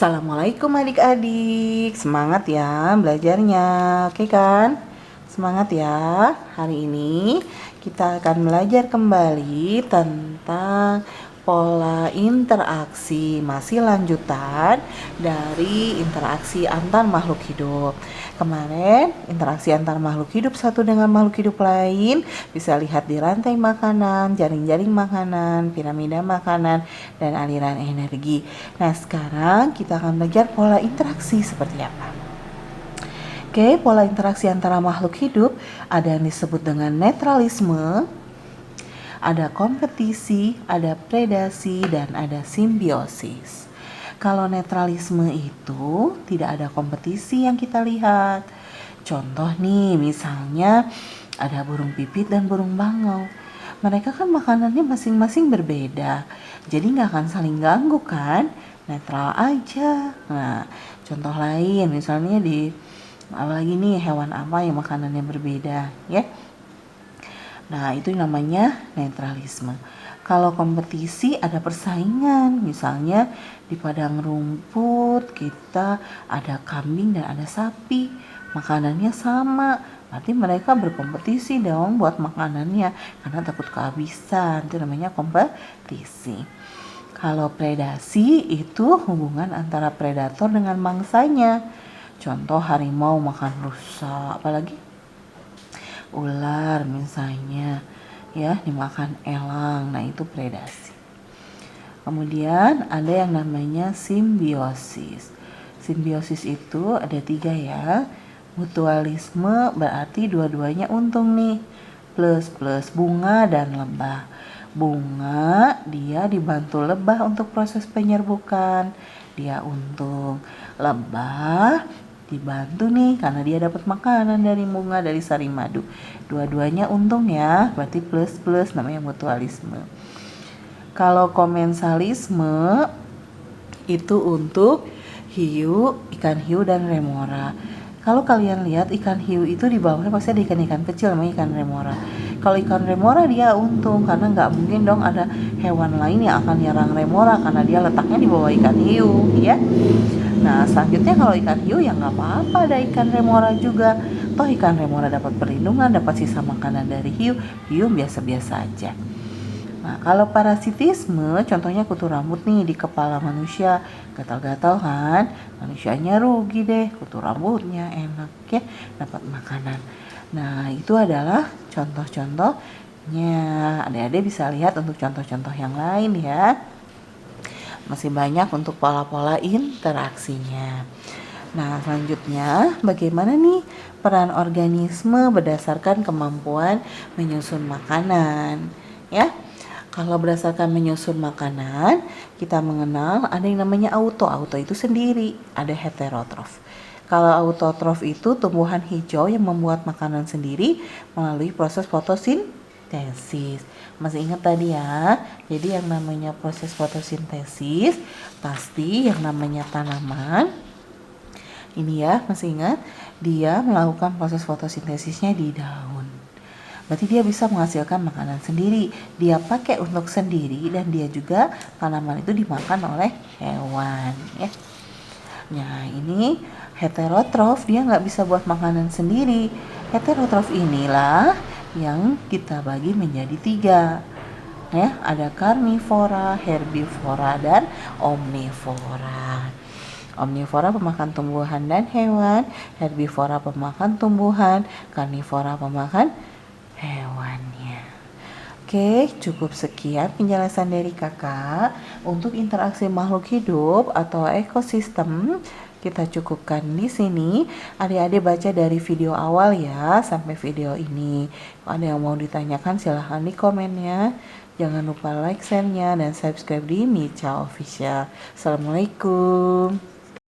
Assalamualaikum adik-adik, semangat ya belajarnya, oke kan? Semangat ya. Hari ini kita akan belajar kembali tentang pola interaksi, masih lanjutan dari interaksi antar makhluk hidup. Kemarin interaksi antar makhluk hidup satu dengan makhluk hidup lain bisa lihat di rantai makanan, jaring-jaring makanan, piramida makanan, dan aliran energi. Nah, sekarang kita akan belajar pola interaksi seperti apa. Oke, pola interaksi antara makhluk hidup ada yang disebut dengan netralisme, ada kompetisi, ada predasi, dan ada simbiosis. Kalau netralisme itu tidak ada kompetisi yang kita lihat. Contoh nih, misalnya ada burung pipit dan burung bangau. Mereka kan makanannya masing-masing berbeda, jadi nggak akan saling ganggu kan? Netral aja. Nah, contoh lain misalnya apalagi nih hewan apa yang makanannya berbeda ya. Nah, itu namanya netralisme. Kalau kompetisi ada persaingan, misalnya di padang rumput kita ada kambing dan ada sapi, makanannya sama, berarti mereka berkompetisi dong buat makanannya karena takut kehabisan, itu namanya kompetisi. Kalau predasi itu hubungan antara predator dengan mangsanya. Contoh harimau makan rusa, apalagi ular misalnya ya dimakan elang. Nah, itu predasi. Kemudian ada yang namanya simbiosis. Simbiosis itu ada 3 ya. Mutualisme berarti dua-duanya untung nih. Plus bunga dan lebah. Bunga dia dibantu lebah untuk proses penyerbukan, dia untung. Lebah dibantu nih karena dia dapat makanan dari bunga, dari sari madu. Dua-duanya untung ya, berarti plus namanya mutualisme. Kalau komensalisme itu untuk hiu, ikan hiu dan remora. Kalau kalian lihat ikan hiu itu di bawahnya pasti ada ikan-ikan kecil namanya ikan remora. Kalau ikan remora dia untung karena nggak mungkin dong ada hewan lain yang akan nyerang remora karena dia letaknya di bawah ikan hiu ya. Nah, selanjutnya kalau ikan hiu ya nggak apa-apa ada ikan remora juga. Toh ikan remora dapat perlindungan, dapat sisa makanan dari hiu, hiu biasa-biasa aja. Nah, kalau parasitisme contohnya kutu rambut nih di kepala manusia, gatal-gatal kan, manusianya rugi deh, kutu rambutnya enak ya, dapat makanan. Nah, itu adalah contoh-contohnya. Adik-adik bisa lihat untuk contoh-contoh yang lain ya. Masih banyak untuk pola-pola interaksinya. Nah, selanjutnya bagaimana nih peran organisme berdasarkan kemampuan menyusun makanan ya. Kalau berdasarkan menyusun makanan, kita mengenal ada yang namanya auto itu sendiri, ada heterotrof. Kalau autotrof itu tumbuhan hijau yang membuat makanan sendiri melalui proses fotosintesis. Masih ingat tadi ya? Jadi yang namanya proses fotosintesis pasti yang namanya tanaman. Ini ya, masih ingat? Dia melakukan proses fotosintesisnya di daun. Berarti dia bisa menghasilkan makanan sendiri. Dia pakai untuk sendiri dan dia juga tanaman itu dimakan oleh hewan ya. Nah, ini heterotrof, dia nggak bisa buat makanan sendiri. Heterotrof inilah yang kita bagi menjadi 3 ya, ada karnivora, herbivora, dan omnivora. Omnivora pemakan tumbuhan dan hewan, herbivora pemakan tumbuhan, karnivora pemakan hewannya. Oke, cukup sekian penjelasan dari kakak untuk interaksi makhluk hidup atau ekosistem. Kita cukupkan di sini. Adik-adik baca dari video awal ya sampai video ini. Kalau ada yang mau ditanyakan silahkan di komennya. Jangan lupa like, share-nya, dan subscribe di Micha Official. Assalamualaikum.